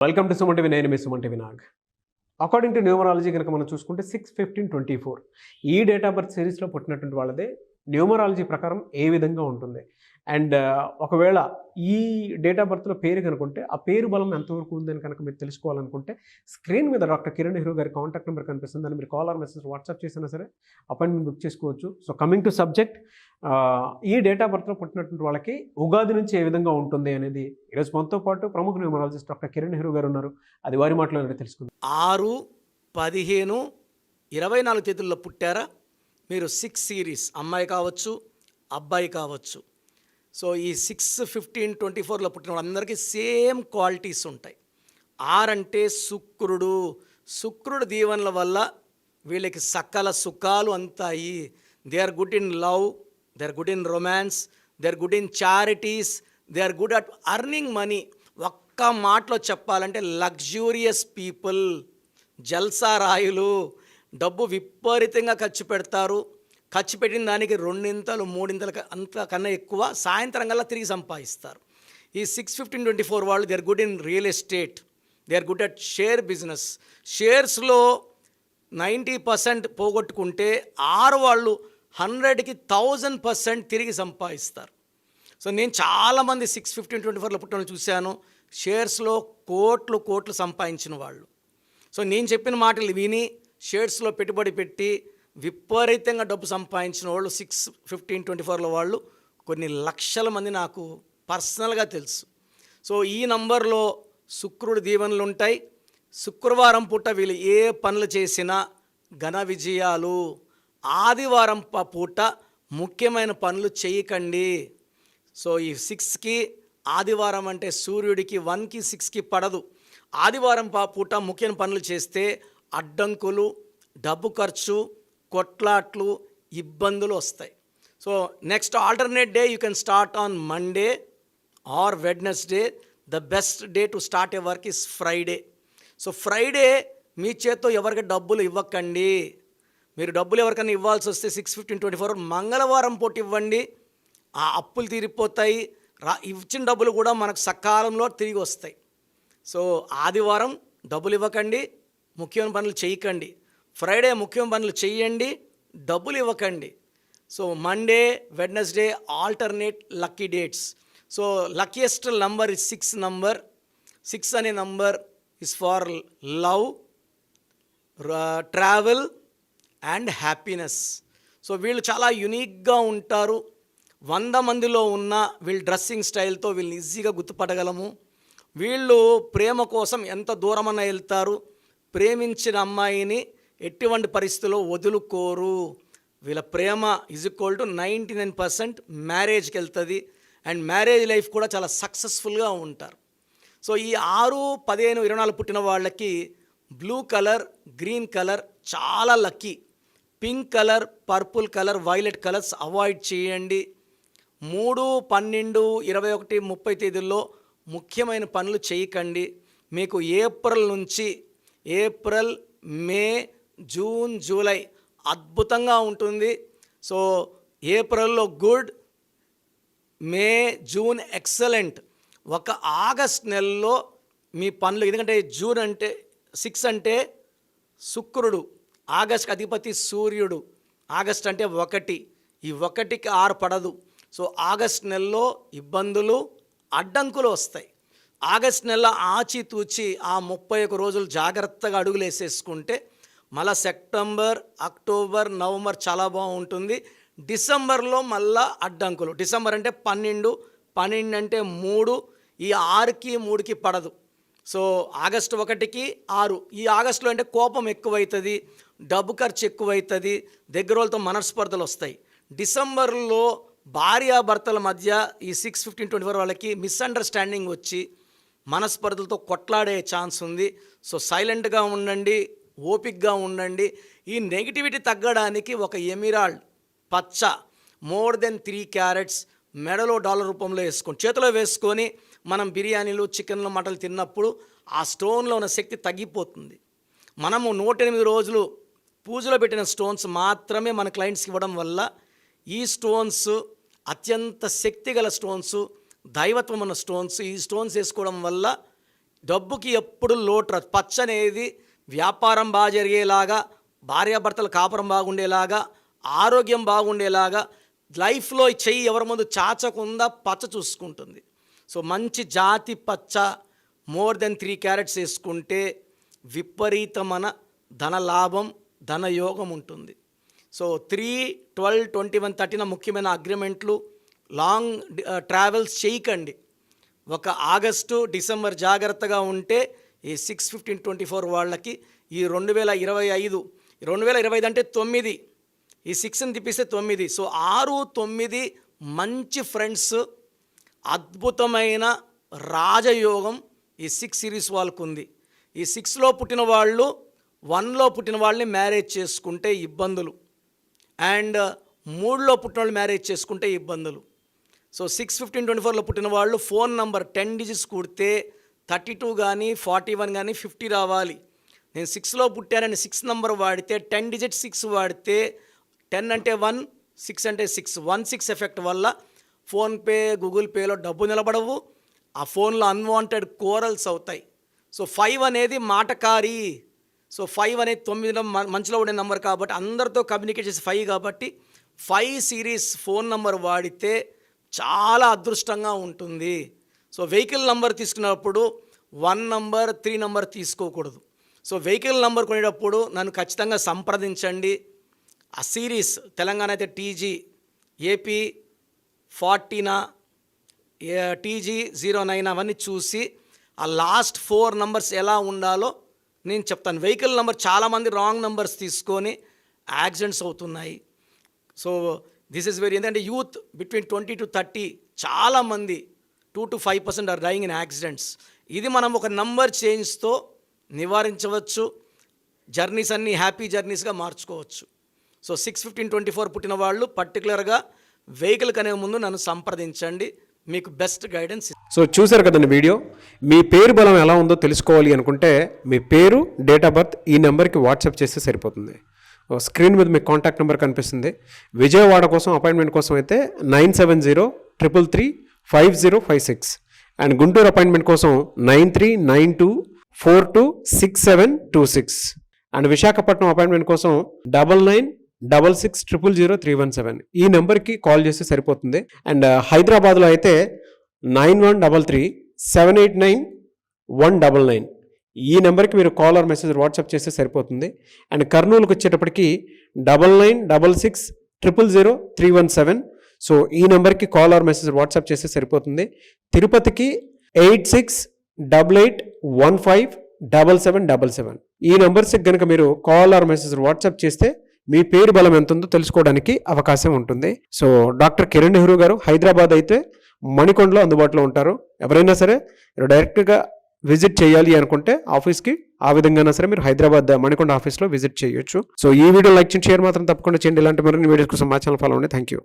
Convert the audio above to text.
Welcome to Suman TV. నేను మీ Suman TV Nag. According to numerology కనుక మనం చూసుకుంటే 6-15-24 ఈ డేట్ ఆఫ్ బర్త్ సిరీస్లో పుట్టినటువంటి వాళ్ళదే న్యూమరాలజీ ప్రకారం ఏ విధంగా ఉంటుంది. అండ్ ఒకవేళ ఈ డేట్ ఆఫ్ బర్త్లో పేరు కనుకుంటే ఆ పేరు బలం ఎంతవరకు ఉందని కనుక మీరు తెలుసుకోవాలనుకుంటే స్క్రీన్ మీద డాక్టర్ కిరణ్ నెహ్రూ గారి కాంటాక్ట్ నెంబర్ కనిపిస్తుంది. దాన్ని మీరు కాల్ ఆర్ మెసేజ్ వాట్సాప్ చేసినా సరే అపాయింట్మెంట్ బుక్ చేసుకోవచ్చు. సో కమింగ్ టు సబ్జెక్ట్, ఈ డేట్ ఆఫ్ బర్త్లో పుట్టినటువంటి వాళ్ళకి ఉగాది నుంచి ఏ విధంగా ఉంటుంది అనేది ఈరోజు మనతో పాటు ప్రముఖ న్యూమరాలజిస్ట్ డాక్టర్ కిరణ్ నెహ్రూ గారు ఉన్నారు. అది వారి మాటలో తెలుసుకుందాం. 6-15-24 తేదీల్లో పుట్టారా మీరు 6 సిరీస్, అమ్మాయి కావచ్చు అబ్బాయి కావచ్చు. సో ఈ 6-15-24లో పుట్టిన వాళ్ళందరికీ సేమ్ క్వాలిటీస్ ఉంటాయి. 6 అంటే శుక్రుడు దీవెనల వల్ల వీళ్ళకి సకల సుఖాలు అంతాయి. They are good in love, they are good in romance, they are good in charities, they are good at earning money. ఒక్క మాటలో చెప్పాలంటే లగ్జూరియస్ పీపుల్, జల్సా రాయులు, డబ్బు విపరీతంగా ఖర్చు పెడతారు. ఖర్చు పెట్టిన దానికి 2 3 అంతకన్నా ఎక్కువ సాయంత్రం కల్లా తిరిగి సంపాదిస్తారు. ఈ 6-15-24 వాళ్ళు they are good in real estate, they are good at share business. షేర్స్లో 90% పోగొట్టుకుంటే 6 వాళ్ళు 100కి 1000% తిరిగి సంపాదిస్తారు. సో నేను చాలామంది 6-15-24లో పుట్టిన చూశాను, షేర్స్లో కోట్లు సంపాదించిన వాళ్ళు. సో నేను చెప్పిన మాటలు విని షేర్స్లో పెట్టుబడి పెట్టి విపరీతంగా డబ్బు సంపాదించిన వాళ్ళు 6-15-24లో వాళ్ళు కొన్ని లక్షల మంది నాకు పర్సనల్గా తెలుసు. సో ఈ నంబర్లో శుక్రుడి దీవెనలు ఉంటాయి. శుక్రవారం పూట వీళ్ళు ఏ పనులు చేసినా ఘన విజయాలు. ఆదివారం పూట ముఖ్యమైన పనులు చేయకండి. సో ఈ 6కి ఆదివారం అంటే సూర్యుడికి 1కి 6కి పడదు. ఆదివారం పూట ముఖ్యమైన పనులు చేస్తే అడ్డంకులు, డబ్బు ఖర్చు, కొట్లాట్లు, ఇబ్బందులు వస్తాయి. So next alternate day you can start on Monday or Wednesday. The best day to start a work is Friday. So Friday మీ చేత్తో ఎవరికి డబ్బులు ఇవ్వకండి. మీరు డబ్బులు ఎవరికైనా ఇవ్వాల్సి వస్తే 6-15-24 మంగళవారం పూట ఇవ్వండి. ఆ అప్పులు తీరిపోతాయి. ఇచ్చిన డబ్బులు కూడా మనకు సకాలంలో తిరిగి వస్తాయి. సో ఆదివారం డబ్బులు ఇవ్వకండి, ముఖ్యమైన పనులు చేయకండి. ఫ్రైడే ముఖ్యమైన పనులు చేయండి, డబ్బులు ఇవ్వకండి. So Monday, Wednesday alternate lucky dates. So luckiest number is 6 number. 6 అనే number is for love, travel and happiness. So వీళ్ళు చాలా యునిక్గా ఉంటారు. 100 మందిలో ఉన్న వీళ్ళ డ్రెస్సింగ్ స్టైల్తో వీళ్ళని ఈజీగా గుర్తుపట్టగలము. వీళ్ళు ప్రేమ కోసం ఎంత దూరమన్నా వెళ్తారు. ప్రేమించిన అమ్మాయిని ఎటువంటి పరిస్థితుల్లో వదులుకోరు. వీళ్ళ ప్రేమ = 99% మ్యారేజ్కి వెళ్తుంది. అండ్ మ్యారేజ్ లైఫ్ కూడా చాలా సక్సెస్ఫుల్గా ఉంటారు. సో ఈ 6-15-24 పుట్టిన వాళ్ళకి బ్లూ కలర్, గ్రీన్ కలర్ చాలా lucky. Pink colour, purple colour, violet colours avoid చేయండి. 3-12-21-30 తేదీల్లో ముఖ్యమైన పనులు చేయకండి. మీకు ఏప్రిల్, మే, జూన్, జూలై అద్భుతంగా ఉంటుంది. సో ఏప్రిల్లో గుడ్, మే, జూన్ ఎక్సలెంట్. ఒక ఆగస్ట్ నెలలో మీ పనులు, ఎందుకంటే జూన్ అంటే 6 అంటే శుక్రుడు, ఆగస్ట్కి అధిపతి సూర్యుడు. ఆగస్ట్ అంటే 1, ఈ 1కి 6 పడదు. సో ఆగస్ట్ నెలలో ఇబ్బందులు, అడ్డంకులు వస్తాయి. ఆగస్ట్ నెల ఆచితూచి ఆ 31 రోజులు జాగ్రత్తగా అడుగులు వేసేసుకుంటే మళ్ళీ సెప్టెంబర్, అక్టోబర్, నవంబర్ చాలా బాగుంటుంది. డిసెంబర్లో మళ్ళా అడ్డంకులు. డిసెంబర్ అంటే 12 అంటే 3, ఈ 6కి 3కి పడదు. సో ఆగస్టు 1కి 6. ఈ ఆగస్టులో అంటే కోపం ఎక్కువవుతుంది, డబ్బు ఖర్చు ఎక్కువవుతుంది, దగ్గర వాళ్ళతో మనస్పర్ధలు వస్తాయి. డిసెంబర్లో భార్యాభర్తల మధ్య ఈ 6-15-24 వాళ్ళకి మిస్అండర్స్టాండింగ్ వచ్చి మనస్పర్ధలతో కొట్లాడే ఛాన్స్ ఉంది. సో సైలెంట్గా ఉండండి, ఓపిక్గా ఉండండి. ఈ నెగిటివిటీ తగ్గడానికి ఒక ఎమిరాల్డ్ పచ్చ మోర్ దెన్ 3 క్యారెట్స్ మెడలో డాలర్ రూపంలో వేసుకొని చేతిలో వేసుకొని మనం బిర్యానీలు, చికెన్లు, మటన్లు తిన్నప్పుడు ఆ స్టోన్లో ఉన్న శక్తి తగ్గిపోతుంది. మనము 108 రోజులు పూజలో పెట్టిన స్టోన్స్ మాత్రమే మన క్లయింట్స్కి ఇవ్వడం వల్ల ఈ స్టోన్స్ అత్యంత శక్తిగల స్టోన్స్, దైవత్వం ఉన్న స్టోన్స్. ఈ స్టోన్స్ వేసుకోవడం వల్ల డబ్బుకి ఎప్పుడు లోటు రాదు. పచ్చ అనేది వ్యాపారం బాగా జరిగేలాగా, భార్యాభర్తల కాపురం బాగుండేలాగా, ఆరోగ్యం బాగుండేలాగా, లైఫ్లో చెయ్యి ఎవరి ముందు చాచకుండా పచ్చ చూసుకుంటుంది. సో మంచి జాతి పచ్చ మోర్ దెన్ 3 క్యారెట్స్ వేసుకుంటే విపరీతమైన ధన లాభం, ధనయోగం ఉంటుంది. సో 3, 12, 21, 13 ముఖ్యమైన అగ్రిమెంట్లు, లాంగ్ ట్రావెల్స్ చేయకండి. ఒక ఆగస్టు, డిసెంబర్ జాగ్రత్తగా ఉంటే ఈ 6/15/24 వాళ్ళకి ఈ 2025 2025 అంటే 9, ఈ 6ని తిప్పిస్తే 9. సో 6, 9 మంచి ఫ్రెండ్స్, అద్భుతమైన రాజయోగం ఈ 6 సిరీస్ వాళ్ళకు ఉంది. ఈ 6లో పుట్టిన వాళ్ళు 1లో పుట్టిన వాళ్ళని మ్యారేజ్ చేసుకుంటే ఇబ్బందులు, అండ్ 3లో పుట్టిన వాళ్ళు మ్యారేజ్ చేసుకుంటే ఇబ్బందులు. సో 6/15/24లో పుట్టిన వాళ్ళు ఫోన్ నంబర్ 10 డిజిట్స్ కూడితే 32 కానీ 41 కానీ 50 రావాలి. నేను 6లో పుట్టానని 6 నంబర్ వాడితే 10 డిజిట్ 6 వాడితే 10 అంటే 1, 6 అంటే 6, 1-6 ఎఫెక్ట్ వల్ల ఫోన్పే, గూగుల్ పేలో డబ్బు నిలబడవు, ఆ ఫోన్లో అన్వాంటెడ్ కోరల్స్ అవుతాయి. సో 5 అనేది మాటకారి. సో 5 అనేది 9 మంచిలో ఉండే నెంబర్ కాబట్టి అందరితో కమ్యూనికేట్ చేసే 5 కాబట్టి 5 సిరీస్ ఫోన్ నంబర్ వాడితే చాలా అదృష్టంగా ఉంటుంది. సో వెహికల్ నంబర్ తీసుకున్నప్పుడు 1 నంబర్ 3 నంబర్ తీసుకోకూడదు. సో వెహికల్ నంబర్ కొనేటప్పుడు నన్ను ఖచ్చితంగా సంప్రదించండి. ఆ సిరీస్ తెలంగాణ అయితే TG, AP 40, TG 09 అవన్నీ చూసి ఆ లాస్ట్ 4 నంబర్స్ ఎలా ఉండాలో నేను చెప్తాను. వెహికల్ నెంబర్ చాలామంది రాంగ్ నెంబర్స్ తీసుకొని యాక్సిడెంట్స్ అవుతున్నాయి. సో దిస్ ఈజ్ వెరీ, ఎందుకంటే యూత్ బిట్వీన్ 20 to 30 చాలామంది 2 to 5% are dying in accidents. ఇది మనం ఒక నంబర్ చేంజ్తో నివారించవచ్చు. జర్నీస్ అన్నీ హ్యాపీ జర్నీస్గా మార్చుకోవచ్చు. సో 6/15/24 పుట్టిన వాళ్ళు పర్టికులర్గా వెహికల్ కనే ముందు నన్ను సంప్రదించండి, మీకు బెస్ట్ గైడెన్స్. సో చూశారు కదండి వీడియో. మీ పేరు బలం ఎలా ఉందో తెలుసుకోవాలి అనుకుంటే మీ పేరు, డేట్ ఆఫ్ బర్త్ ఈ నెంబర్కి వాట్సాప్ చేస్తే సరిపోతుంది. స్క్రీన్ మీద మీకు కాంటాక్ట్ నెంబర్ కనిపిస్తుంది. విజయవాడ కోసం అపాయింట్మెంట్ కోసం అయితే 9703335056 అండ్ గుంటూరు అపాయింట్మెంట్ కోసం 9392426726 అండ్ విశాఖపట్నం అపాయింట్మెంట్ కోసం 9966600317 ఈ నెంబర్కి కాల్ చేస్తే సరిపోతుంది. అండ్ హైదరాబాద్లో అయితే 9133789199 ఈ నెంబర్కి మీరు కాల్ ఆర్ మెసేజ్ వాట్సాప్ చేస్తే సరిపోతుంది. అండ్ కర్నూలుకి వచ్చేటప్పటికి 9966000317 సో ఈ నెంబర్కి కాల్ ఆర్ మెసేజ్ వాట్సాప్ చేస్తే సరిపోతుంది. తిరుపతికి 8688157777 ఈ నెంబర్స్కి కనుక మీరు కాల్ ఆర్ మెసేజ్ వాట్సాప్ చేస్తే మీ పేరు బలం ఎంత ఉందో తెలుసుకోవడానికి అవకాశం ఉంటుంది. సో డాక్టర్ కిరణ్ నెహ్రూ గారు హైదరాబాద్ అయితే మణికొండలో అందుబాటులో ఉంటారు. ఎవరైనా సరే డైరెక్ట్గా విజిట్ చేయాలి అనుకుంటే ఆఫీస్కి ఆ విధంగా సరే మీరు హైదరాబాద్ మణికొండ ఆఫీస్లో విజిట్ చేయొచ్చు. సో ఈ వీడియో లైక్ చేయండి, షేర్ మాత్రం తప్పకుండా చేయండి. ఇలాంటి మరిన్ని వీడియోస్ కోసం మా ఛానల్ ఫాలో అవ్వండి. Thank you.